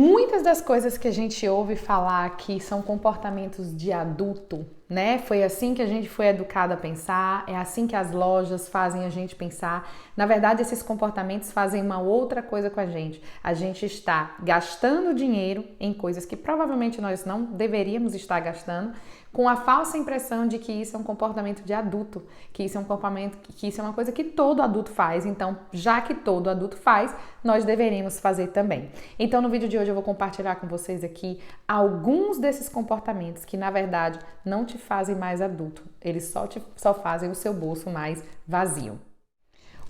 Muitas das coisas que a gente ouve falar aqui são comportamentos de adulto, né? Foi assim que a gente foi educado a pensar, é assim que as lojas fazem a gente pensar. Na verdade, esses comportamentos fazem uma outra coisa com a gente. A gente está gastando dinheiro em coisas que provavelmente nós não deveríamos estar gastando, com a falsa impressão de que isso é um comportamento de adulto, que isso é um comportamento, que isso é uma coisa que todo adulto faz. Então, já que todo adulto faz, nós deveríamos fazer também. Então, no vídeo de hoje eu vou compartilhar com vocês aqui alguns desses comportamentos que, na verdade, não te fazem mais adulto. Eles só fazem o seu bolso mais vazio.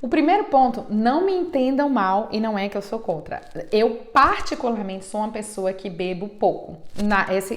O primeiro ponto, não me entendam mal e não é que eu sou contra. Eu particularmente sou uma pessoa que bebo pouco.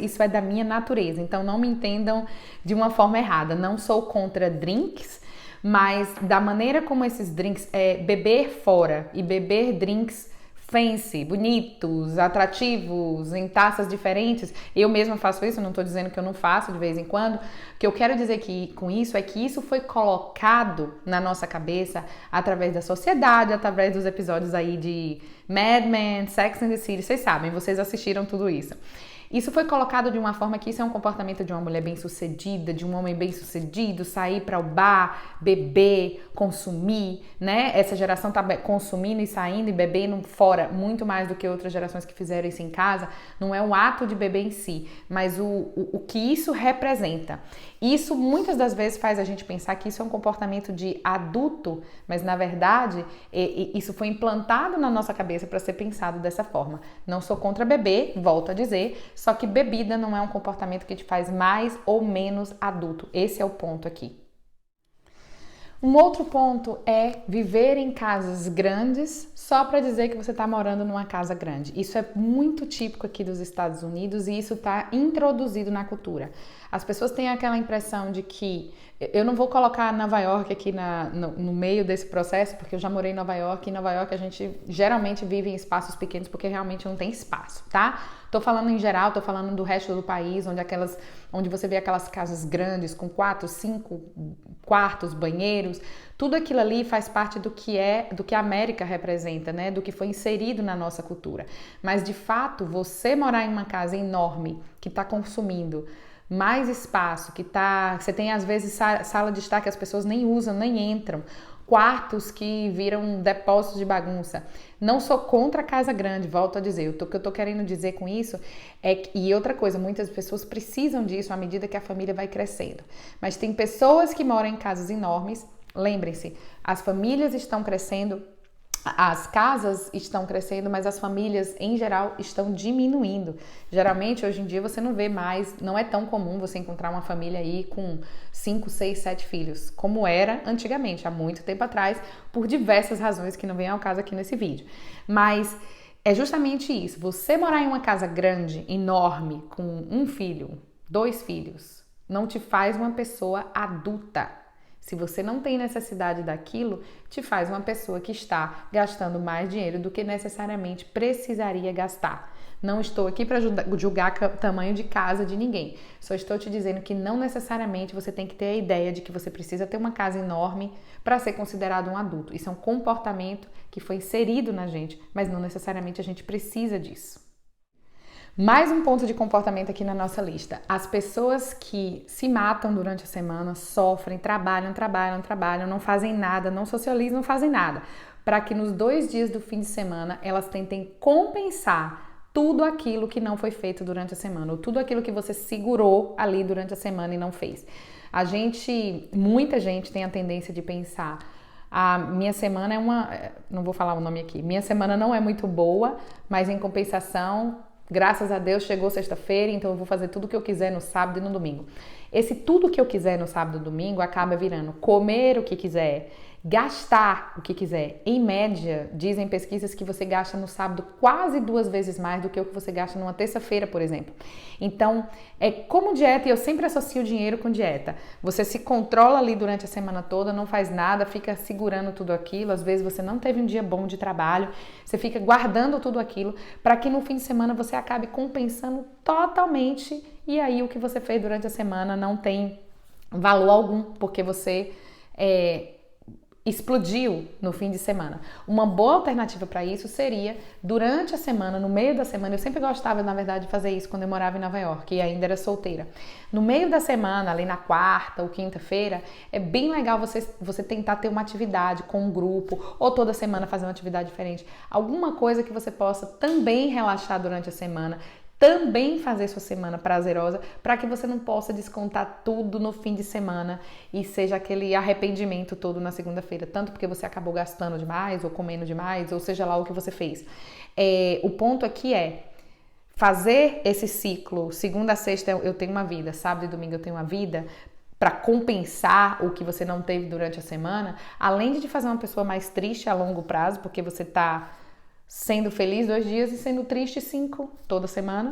Isso é da minha natureza, então não me entendam de uma forma errada. Não sou contra drinks, mas da maneira como esses drinks, beber fora e beber drinks fancy, bonitos, atrativos, em taças diferentes. Eu mesma faço isso, não estou dizendo que eu não faço de vez em quando. O que eu quero dizer com isso é que isso foi colocado na nossa cabeça através da sociedade, através dos episódios aí de Mad Men, Sex and the City. Vocês sabem, vocês assistiram tudo isso. Isso foi colocado de uma forma que isso é um comportamento de uma mulher bem-sucedida, de um homem bem-sucedido, sair para o bar, beber, consumir, né? Essa geração tá consumindo e saindo e bebendo fora muito mais do que outras gerações que fizeram isso em casa. Não é um ato de beber em si, mas o que isso representa. Isso muitas das vezes faz a gente pensar que isso é um comportamento de adulto, mas na verdade isso foi implantado na nossa cabeça para ser pensado dessa forma. Não sou contra beber, volto a dizer, só que bebida não é um comportamento que te faz mais ou menos adulto. Esse é o ponto aqui. Um outro ponto é viver em casas grandes só para dizer que você está morando numa casa grande. Isso é muito típico aqui dos Estados Unidos e isso está introduzido na cultura. As pessoas têm aquela impressão de que... Eu não vou colocar Nova York aqui no meio desse processo, porque eu já morei em Nova York. E em Nova York a gente geralmente vive em espaços pequenos porque realmente não tem espaço, tá? Tô falando em geral, tô falando do resto do país, onde você vê aquelas casas grandes com 4, 5 quartos, banheiros. Tudo aquilo ali faz parte do que a América representa, né? Do que foi inserido na nossa cultura. Mas de fato, você morar em uma casa enorme que está consumindo mais espaço, você tem às vezes sala de estar que as pessoas nem usam, nem entram, quartos que viram depósitos de bagunça. Não sou contra a casa grande, volto a dizer. O que eu tô querendo dizer com isso e outra coisa, muitas pessoas precisam disso à medida que a família vai crescendo. Mas tem pessoas que moram em casas enormes. Lembrem-se, as famílias estão crescendo, as casas estão crescendo, mas as famílias em geral estão diminuindo. Geralmente hoje em dia você não vê mais, não é tão comum você encontrar uma família aí com 5, 6, 7 filhos, como era antigamente, há muito tempo atrás, por diversas razões que não vem ao caso aqui nesse vídeo. Mas é justamente isso, você morar em uma casa grande, enorme, com um filho, 2 filhos, não te faz uma pessoa adulta. Se você não tem necessidade daquilo, te faz uma pessoa que está gastando mais dinheiro do que necessariamente precisaria gastar. Não estou aqui para julgar o tamanho de casa de ninguém. Só estou te dizendo que não necessariamente você tem que ter a ideia de que você precisa ter uma casa enorme para ser considerado um adulto. Isso é um comportamento que foi inserido na gente, mas não necessariamente a gente precisa disso. Mais um ponto de comportamento aqui na nossa lista. As pessoas que se matam durante a semana, sofrem, trabalham, não fazem nada, não socializam, não fazem nada. Para que nos 2 dias do fim de semana elas tentem compensar tudo aquilo que não foi feito durante a semana, ou tudo aquilo que você segurou ali durante a semana e não fez. Muita gente tem a tendência de pensar: a minha semana não vou falar o nome aqui, minha semana não é muito boa, mas em compensação, graças a Deus chegou sexta-feira, então eu vou fazer tudo o que eu quiser no sábado e no domingo. Esse tudo que eu quiser no sábado e domingo acaba virando comer o que quiser, gastar o que quiser. Em média, dizem pesquisas que você gasta no sábado quase 2 vezes mais do que o que você gasta numa terça-feira, por exemplo. Então, é como dieta, e eu sempre associo dinheiro com dieta. Você se controla ali durante a semana toda, não faz nada, fica segurando tudo aquilo. Às vezes você não teve um dia bom de trabalho, você fica guardando tudo aquilo para que no fim de semana você acabe compensando totalmente, e aí o que você fez durante a semana não tem valor algum, porque você explodiu no fim de semana. Uma boa alternativa para isso seria durante a semana, no meio da semana. Eu sempre gostava, na verdade, de fazer isso quando eu morava em Nova York e ainda era solteira. No meio da semana, ali na quarta ou quinta-feira, é bem legal você tentar ter uma atividade com um grupo ou toda semana fazer uma atividade diferente. Alguma coisa que você possa também relaxar durante a semana, também fazer sua semana prazerosa, para que você não possa descontar tudo no fim de semana e seja aquele arrependimento todo na segunda-feira, tanto porque você acabou gastando demais ou comendo demais, ou seja lá o que você fez. O ponto aqui é fazer esse ciclo, segunda a sexta eu tenho uma vida, sábado e domingo eu tenho uma vida, para compensar o que você não teve durante a semana, além de te fazer uma pessoa mais triste a longo prazo, porque você está sendo feliz 2 dias e sendo triste 5 toda semana.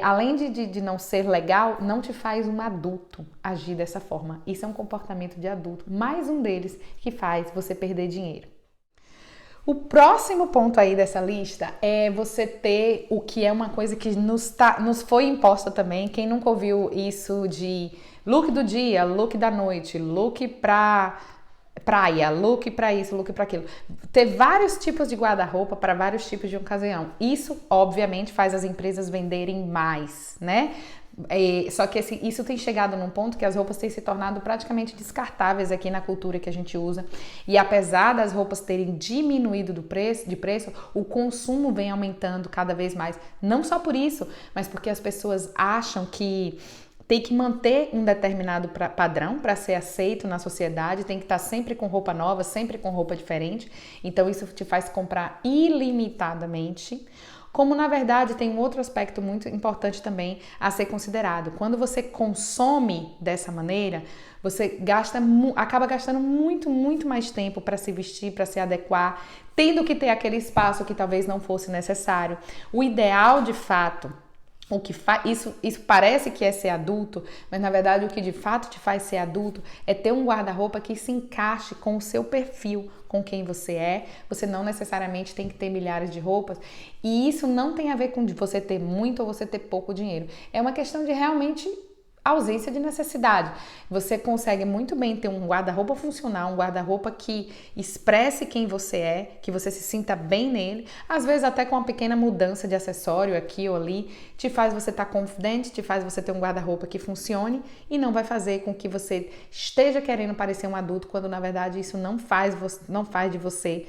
Além de não ser legal, não te faz um adulto agir dessa forma. Isso é um comportamento de adulto, mais um deles que faz você perder dinheiro. O próximo ponto aí dessa lista é você ter o que é uma coisa que nos foi imposta também. Quem nunca ouviu isso de look do dia, look da noite, look pra praia, look para isso, look para aquilo. Ter vários tipos de guarda-roupa para vários tipos de ocasião. Isso, obviamente, faz as empresas venderem mais, né? Só que isso tem chegado num ponto que as roupas têm se tornado praticamente descartáveis aqui na cultura que a gente usa. E apesar das roupas terem diminuído de preço, o consumo vem aumentando cada vez mais. Não só por isso, mas porque as pessoas acham que tem que manter um determinado padrão para ser aceito na sociedade, tem que estar sempre com roupa nova, sempre com roupa diferente. Então isso te faz comprar ilimitadamente. Como na verdade tem um outro aspecto muito importante também a ser considerado. Quando você consome dessa maneira, você acaba gastando muito, muito mais tempo para se vestir, para se adequar, tendo que ter aquele espaço que talvez não fosse necessário. O ideal, de fato, isso parece que é ser adulto, mas na verdade o que de fato te faz ser adulto é ter um guarda-roupa que se encaixe com o seu perfil, com quem você é. Você não necessariamente tem que ter milhares de roupas, e isso não tem a ver com você ter muito ou você ter pouco dinheiro. É uma questão de realmente ausência de necessidade. Você consegue muito bem ter um guarda-roupa funcional, um guarda-roupa que expresse quem você é, que você se sinta bem nele, às vezes até com uma pequena mudança de acessório aqui ou ali, te faz você estar confidente, te faz você ter um guarda-roupa que funcione e não vai fazer com que você esteja querendo parecer um adulto, quando na verdade isso não faz de você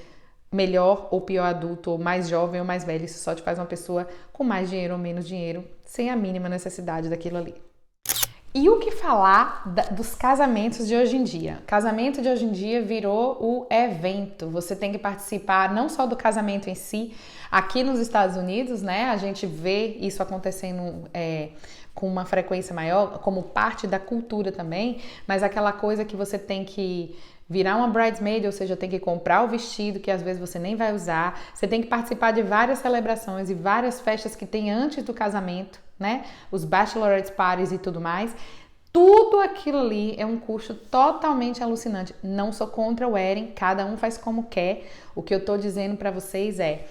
melhor ou pior adulto, ou mais jovem ou mais velho. Isso só te faz uma pessoa com mais dinheiro ou menos dinheiro, sem a mínima necessidade daquilo ali. E o que falar dos casamentos de hoje em dia? Casamento de hoje em dia virou o evento. Você tem que participar não só do casamento em si. Aqui nos Estados Unidos, né, a gente vê isso acontecendo com uma frequência maior, como parte da cultura também, mas aquela coisa que você tem que virar uma bridesmaid, ou seja, tem que comprar o vestido que às vezes você nem vai usar. Você tem que participar de várias celebrações e várias festas que tem antes do casamento, né? Os bachelorette parties e tudo mais. Tudo aquilo ali é um custo totalmente alucinante. Não sou contra o wedding, cada um faz como quer. O que eu tô dizendo para vocês é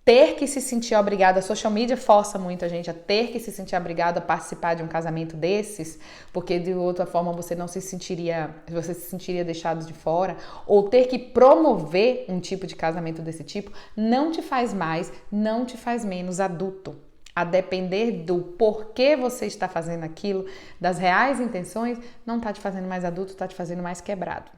ter que se sentir obrigado. A social media força muito a gente a ter que se sentir obrigado a participar de um casamento desses, porque de outra forma você se sentiria deixado de fora, ou ter que promover um tipo de casamento desse tipo, não te faz mais, não te faz menos adulto. A depender do porquê você está fazendo aquilo, das reais intenções, não está te fazendo mais adulto, está te fazendo mais quebrado.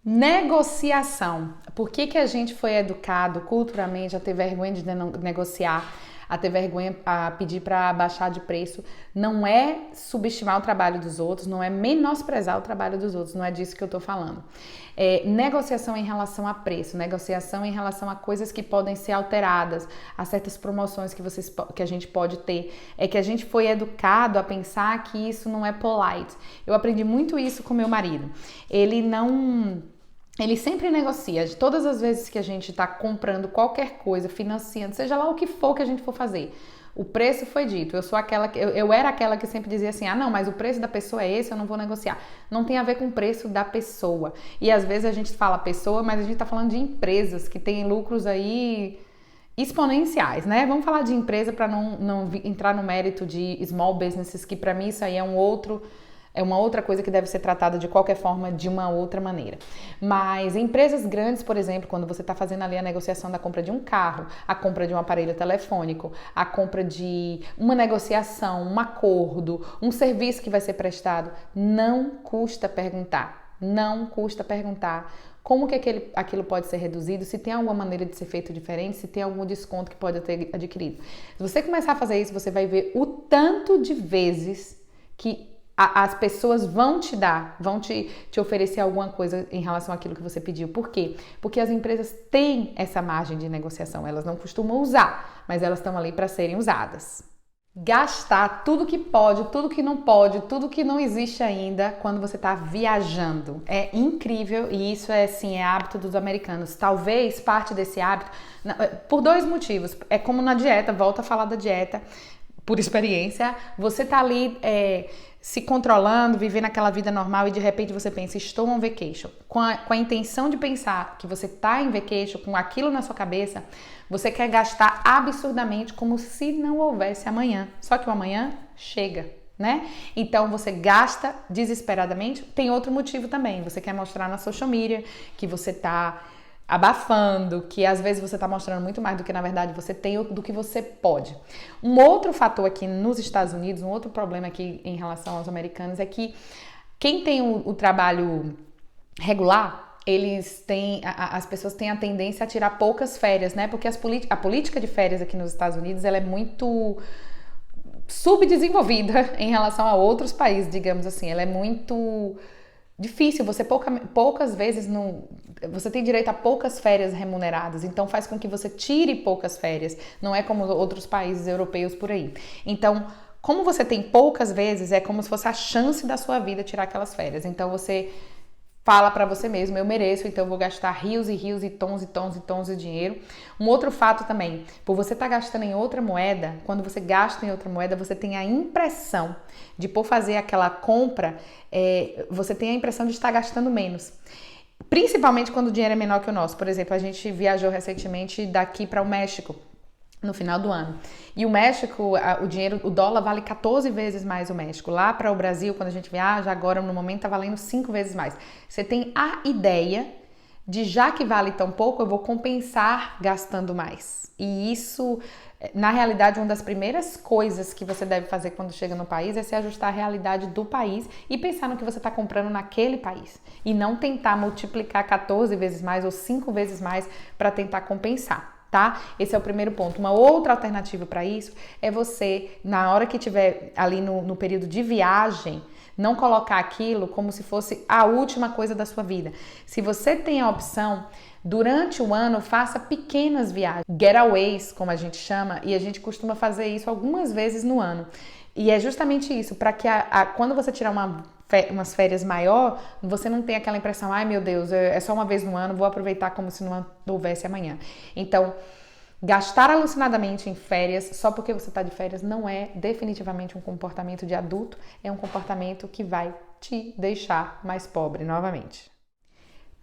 Negociação. Por que a gente foi educado culturalmente a ter vergonha de negociar, a ter vergonha a pedir para baixar de preço? Não é subestimar o trabalho dos outros, não é menosprezar o trabalho dos outros, não é disso que eu tô falando. Negociação em relação a preço, negociação em relação a coisas que podem ser alteradas, a certas promoções que a gente pode ter. É que a gente foi educado a pensar que isso não é polite. Eu aprendi muito isso com meu marido. Ele sempre negocia. De todas as vezes que a gente está comprando qualquer coisa, financiando, seja lá o que for que a gente for fazer, o preço foi dito. Eu era aquela que sempre dizia assim: ah, não, mas o preço da pessoa é esse, eu não vou negociar. Não tem a ver com o preço da pessoa. E às vezes a gente fala pessoa, mas a gente está falando de empresas que têm lucros aí exponenciais, né? Vamos falar de empresa para não entrar no mérito de small businesses, que para mim isso aí é um outro é uma outra coisa que deve ser tratada de qualquer forma, de uma outra maneira. Mas empresas grandes, por exemplo, quando você está fazendo ali a negociação da compra de um carro, a compra de um aparelho telefônico, a compra de uma negociação, um acordo, um serviço que vai ser prestado, não custa perguntar. Não custa perguntar como que aquilo pode ser reduzido, se tem alguma maneira de ser feito diferente, se tem algum desconto que pode ter adquirido. Se você começar a fazer isso, você vai ver o tanto de vezes que as pessoas vão te dar, vão te oferecer alguma coisa em relação àquilo que você pediu. Por quê? Porque as empresas têm essa margem de negociação, elas não costumam usar, mas elas estão ali para serem usadas. Gastar tudo que pode, tudo que não pode, tudo que não existe ainda quando você está viajando. É incrível e isso é hábito dos americanos. Talvez parte desse hábito, por dois motivos. É como na dieta, volto a falar da dieta, por experiência. Você tá ali se controlando, vivendo aquela vida normal e de repente você pensa, estou on vacation. Com a intenção de pensar que você está em vacation, com aquilo na sua cabeça, você quer gastar absurdamente como se não houvesse amanhã. Só que o amanhã chega, né? Então você gasta desesperadamente. Tem outro motivo também. Você quer mostrar na social media que você tá abafando, que às vezes você tá mostrando muito mais do que na verdade você tem, do que você pode. Um outro fator aqui nos Estados Unidos, um outro problema aqui em relação aos americanos é que quem tem o trabalho regular, as pessoas têm a tendência a tirar poucas férias, né? Porque a política de férias aqui nos Estados Unidos, ela é muito subdesenvolvida em relação a outros países, digamos assim. Ela é muito difícil, você poucas vezes você tem direito a poucas férias remuneradas, então faz com que você tire poucas férias, não é como outros países europeus por aí. Então, como você tem poucas vezes, é como se fosse a chance da sua vida tirar aquelas férias. Então você fala pra você mesmo, eu mereço, então eu vou gastar rios e rios e tons e tons e tons de dinheiro. Um outro fato também, por você estar gastando em outra moeda, quando você gasta em outra moeda, você tem a impressão de, por fazer aquela compra, você tem a impressão de estar gastando menos. Principalmente quando o dinheiro é menor que o nosso. Por exemplo, a gente viajou recentemente daqui para o México, no final do ano. E o México, o dólar vale 14 vezes mais o México. Lá para o Brasil, quando a gente viaja, agora no momento tá valendo 5 vezes mais. Você tem a ideia de, já que vale tão pouco, eu vou compensar gastando mais. E isso, na realidade, uma das primeiras coisas que você deve fazer quando chega no país é se ajustar à realidade do país e pensar no que você está comprando naquele país. E não tentar multiplicar 14 vezes mais ou 5 vezes mais para tentar compensar. Tá? Esse é o primeiro ponto. Uma outra alternativa para isso é você, na hora que estiver ali no período de viagem, não colocar aquilo como se fosse a última coisa da sua vida. Se você tem a opção, durante o ano, faça pequenas viagens, getaways, como a gente chama, e a gente costuma fazer isso algumas vezes no ano. E é justamente isso, para que quando você tirar umas férias maior, você não tem aquela impressão, ai meu Deus, é só uma vez no ano, vou aproveitar como se não houvesse amanhã. Então, gastar alucinadamente em férias só porque você está de férias não é definitivamente um comportamento de adulto, é um comportamento que vai te deixar mais pobre novamente.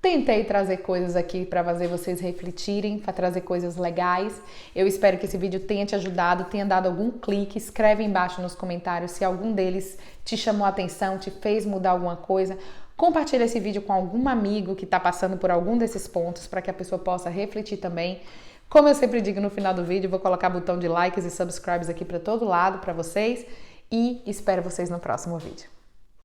Tentei trazer coisas aqui para fazer vocês refletirem, para trazer coisas legais. Eu espero que esse vídeo tenha te ajudado, tenha dado algum clique. Escreve embaixo nos comentários se algum deles te chamou a atenção, te fez mudar alguma coisa. Compartilha esse vídeo com algum amigo que está passando por algum desses pontos para que a pessoa possa refletir também. Como eu sempre digo no final do vídeo, vou colocar botão de likes e subscribes aqui para todo lado para vocês e espero vocês no próximo vídeo.